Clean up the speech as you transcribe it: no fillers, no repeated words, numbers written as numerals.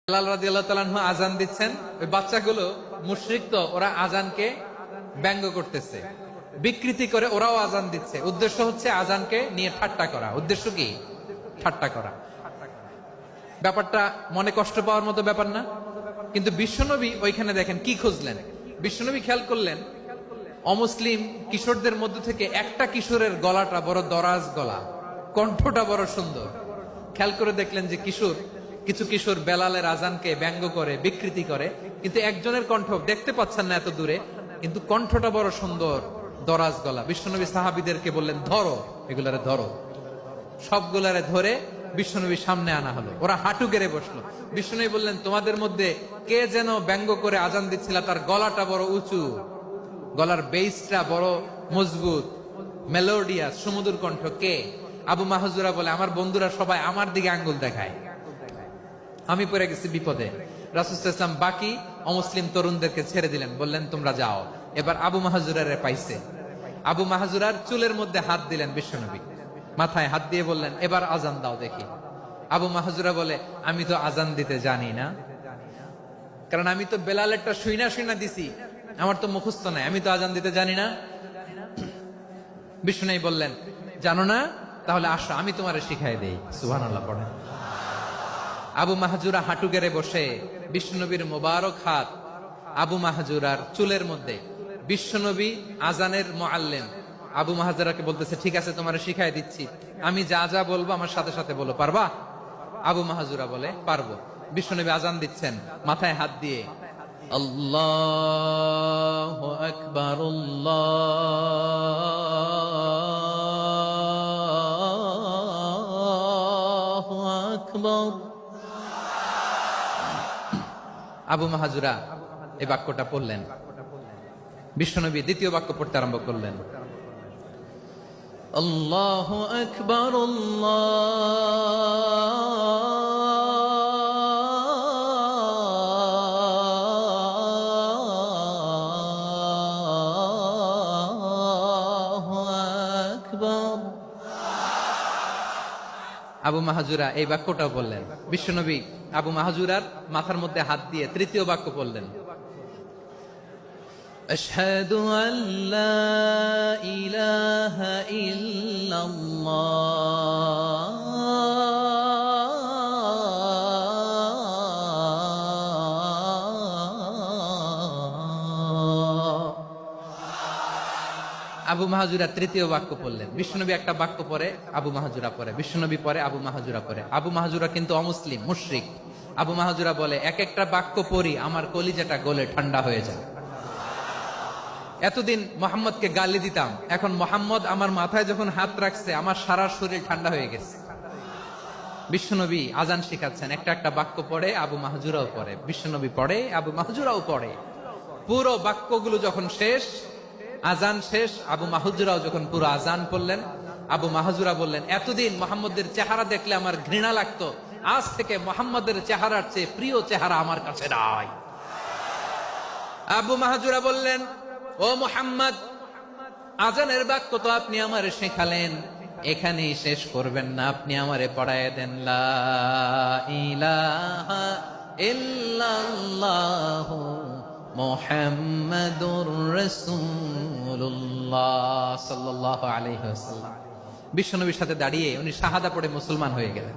বেলাল রাদিয়াল্লাহু তাআলা আনহু আযান দিচ্ছেন, ওই বাচ্চাগুলো মুশরিক, তো ওরা আযানকে ব্যঙ্গ করতেছে, বিকৃতি করে ওরাও আযান দিচ্ছে। উদ্দেশ্য হচ্ছে আযানকে নিয়ে ঠাট্টা করা। উদ্দেশ্য কি? ঠাট্টা করা। ব্যাপারটা মনে কষ্ট পাওয়ার মতো ব্যাপার না? কিন্তু বিশ্বনবী ওইখানে দেখেন কি খুঁজলেন। বিশ্বনবী খেয়াল করলেন অমুসলিম কিশোরদের মধ্য থেকে একটা কিশোরের গলাটা বড় দরাজ গলা, কণ্ঠটা বড় সুন্দর। খেয়াল করে দেখলেন যে কিছু কিশোর বেলালের আজানকে ব্যঙ্গ করে, বিকৃতি করে, কিন্তু একজনের কণ্ঠ দেখতে পাচ্ছেন না এত দূরে, কিন্তু কণ্ঠটা বড় সুন্দর, দরাজ গলা। বিশ্বনবী সাহাবীদেরকে বললেন, ধরো এগুলারে, ধরো। সবগুলারে ধরে বিশ্বনবীর সামনে আনা হলো। ওরা হাঁটু গেড়ে বসলো। বিশ্বনবী বললেন, তোমাদের মধ্যে কে যেন ব্যঙ্গ করে আজান দিচ্ছিল, তার গলাটা বড় উঁচু, গলার বেসটা বড় মজবুত, মেলোডিয়াস, সুমধুর কণ্ঠ। কে? আবু মাহজুরা বলে, আমার বন্ধুরা সবাই আমার দিকে আঙ্গুল দেখায়, আমি পড়ে গেছি বিপদে। রাসূল সাল্লাল্লাহু আলাইহি ওয়াসাল্লাম বাকি অমুসলিম তরুণদেরকে ছেড়ে দিলেন, বললেন তোমরা যাও। এবার আবু মাহজুরারে পাইছে। আবু মাহজুরার চুলের মধ্যে হাত দিলেন বিশ্বনবী, মাথায় হাত দিয়ে বললেন, এবার আজান দাও দেখি। আবু মাহজুরা বলে, আমি তো আজান দিতে জানি না, কারণ আমি তো বেলালেরটা শুইনা দিছি, আমার তো মুখস্থ নাই, আমি তো আজান দিতে জানি না। বিশ্বনবী বললেন, জানো না? তাহলে আসো, আমি তোমারে শিখাই দেই। সুবহানাল্লাহ পড়েন। আবু মাহজুরা হাঁটু গেড়ে বসে, বিশ্বনবীর মোবারক হাত আবু মাহজুরার চুলের মধ্যে। বিশ্বনবী আজানের মুআল্লিম আবু মাহজুরাকে বলতেছে, ঠিক আছে তোমারে শিখাই দিচ্ছি, আমি যা যা বলবো আমার সাথে সাথে বলো, পারবা? আবু মাহজুরা বলে, পারবো। বিশ্বনবী আজান দিচ্ছেন, মাথায় হাত দিয়ে আল্লাহু আকবার, আল্লাহু আকবার। আবু মাহজুরা এই বাক্যটা পড়লেন। বিশ্বনবী দ্বিতীয় বাক্য পড়তে আরম্ভ করলেন, আল্লাহু আকবার, আল্লাহু আকবার। আবু মাহজুরা এই বাক্যটাও বললেন। বিশ্বনবী আবু মাহজুরার মাথার মধ্যে হাত দিয়ে তৃতীয় বাক্য বললেন, আশহাদু আল্লা ইলাহা ইল্লাল্লাহ, আবু মাহজুরা তৃতীয় বাক্য পড়লেন। বিশ্বনবী একটা বাক্য পরে আবু মাহজুরা পরে, বিশ্বনবী পরে আবু মাহজুরা পরে। আবু মাহজুরা কিন্তু অমুসলিম, মুশরিক। আবু মাহজুরা বলে, এক একটা বাক্য পড়ি আমার কলিজাটা গলে ঠান্ডা হয়ে যায়। এতদিন মোহাম্মদকে গালি দিতাম, এখন মোহাম্মদ আমার মাথায় যখন হাত রাখছে আমার সারা শরীর ঠান্ডা হয়ে গেছে। বিশ্বনবী আজান শিখাচ্ছেন, একটা একটা বাক্য পড়ে আবু মাহজুরাও পড়ে, বিশ্বনবী পড়ে আবু মাহজুরাও পড়ে। পুরো বাক্যগুলো যখন শেষ, আজান শেষ, আবু মাহজুরাও যখন পুরো আজান পড়লেন, আবু মাহজুরা বললেন, এতদিন মোহাম্মদের চেহারা দেখলে আমার ঘৃণা লাগতো, আজ থেকে মোহাম্মদের চেহারার চেয়ে প্রিয় চেহারা আমার কাছে নাই। আবু মাহজুরা বললেন, ও মুহাম্মদ, আজানের বাক্য তো আপনি আমারে শেখালেন, এখানেই শেষ করবেন না, আপনি আমারে পড়ায় দেন, লা ইলাহা ইল্লাল্লাহু মুহাম্মাদুর রাসূলুল্লাহ সাল্লাল্লাহু আলাইহি ওয়াসাল্লাম। বিশ্বনবীর সাথে দাঁড়িয়ে উনি শাহাদা পড়ে মুসলমান হয়ে গেলেন।